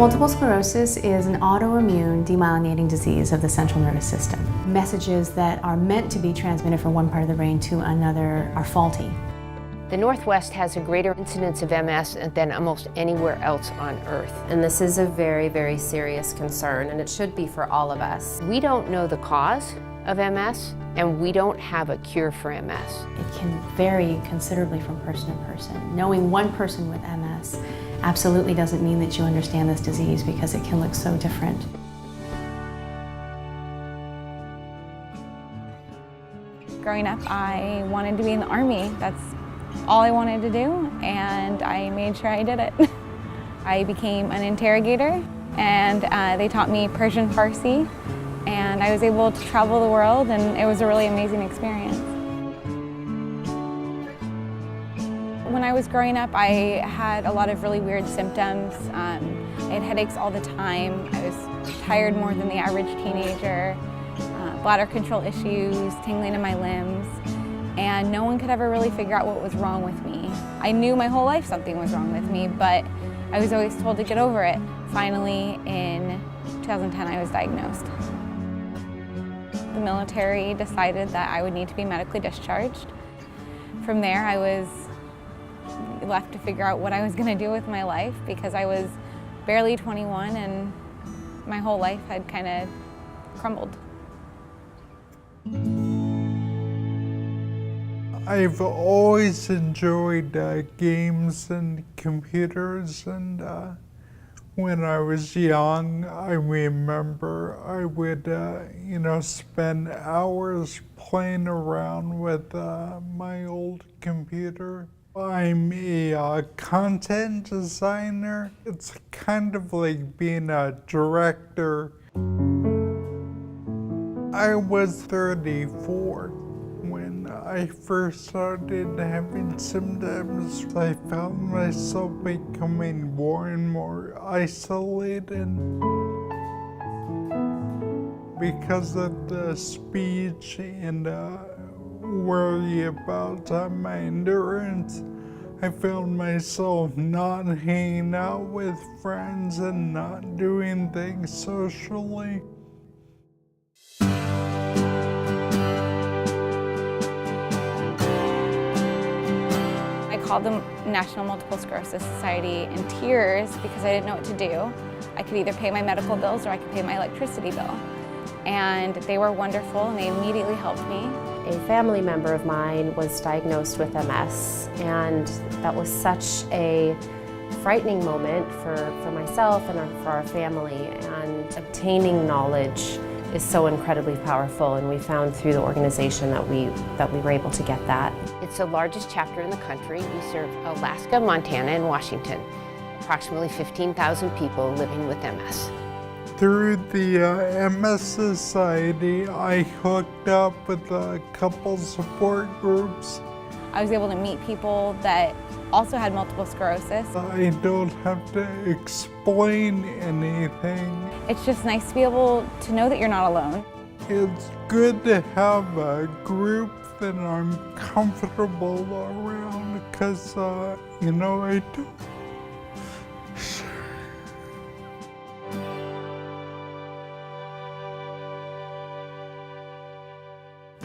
Multiple sclerosis is an autoimmune demyelinating disease of the central nervous system. Messages that are meant to be transmitted from one part of the brain to another are faulty. The Northwest has a greater incidence of MS than almost anywhere else on Earth. And this is a very, very serious concern, and it should be for all of us. We don't know the cause of MS, and we don't have a cure for MS. It can vary considerably from person to person. Knowing one person with MS absolutely doesn't mean that you understand this disease, because it can look so different. Growing up, I wanted to be in the Army. That's all I wanted to do, and I made sure I did it. I became an interrogator, and they taught me Persian Farsi, and I was able to travel the world, and it was a really amazing experience. When I was growing up, I had a lot of really weird symptoms. I had headaches all the time. I was tired more than the average teenager, bladder control issues, tingling in my limbs, and no one could ever really figure out what was wrong with me. I knew my whole life something was wrong with me, but I was always told to get over it. Finally, in 2010, I was diagnosed. The military decided that I would need to be medically discharged. From there, I was left to figure out what I was going to do with my life, because I was barely 21 and my whole life had kind of crumbled. I've always enjoyed games and computers, and when I was young, I remember I would, spend hours playing around with my old computer. I'm a content designer. It's kind of like being a director. I was 34 when I first started having symptoms. I found myself becoming more and more isolated because of the speech and worry about my endurance. I found myself not hanging out with friends and not doing things socially. I called the National Multiple Sclerosis Society in tears because I didn't know what to do. I could either pay my medical bills or I could pay my electricity bill. And they were wonderful, and they immediately helped me. A family member of mine was diagnosed with MS, and that was such a frightening moment for myself and for our family. And obtaining knowledge is so incredibly powerful, and we found through the organization that we were able to get that. It's the largest chapter in the country. We serve Alaska, Montana, and Washington. Approximately 15,000 people living with MS. Through the MS Society, I hooked up with a couple support groups. I was able to meet people that also had multiple sclerosis. I don't have to explain anything. It's just nice to be able to know that you're not alone. It's good to have a group that I'm comfortable around, because, I don't.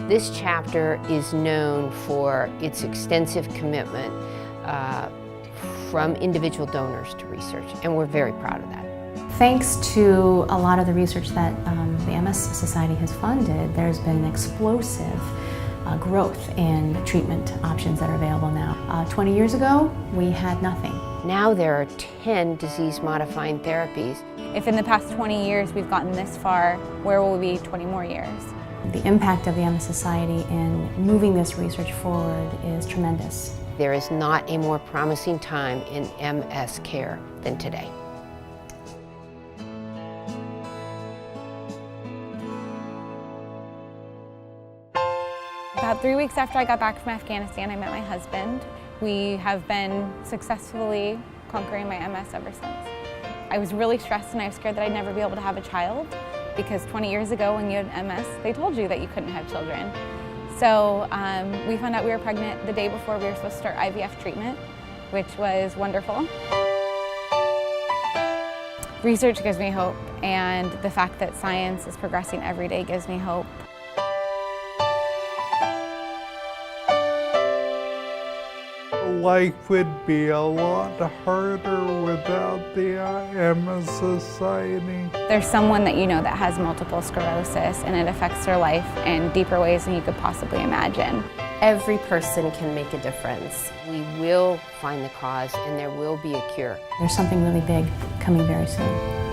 This chapter is known for its extensive commitment from individual donors to research, and we're very proud of that. Thanks to a lot of the research that the MS Society has funded, there's been an explosive growth in treatment options that are available now. 20 years ago, we had nothing. Now there are 10 disease-modifying therapies. If in the past 20 years we've gotten this far, where will we be 20 more years? The impact of the MS Society in moving this research forward is tremendous. There is not a more promising time in MS care than today. About 3 weeks after I got back from Afghanistan, I met my husband. We have been successfully conquering my MS ever since. I was really stressed, and I was scared that I'd never be able to have a child, because 20 years ago when you had MS, they told you that you couldn't have children. So we found out we were pregnant the day before we were supposed to start IVF treatment, which was wonderful. Research gives me hope, and the fact that science is progressing every day gives me hope. Life would be a lot harder without the MS Society. There's someone that you know that has multiple sclerosis, and it affects their life in deeper ways than you could possibly imagine. Every person can make a difference. We will find the cause and there will be a cure. There's something really big coming very soon.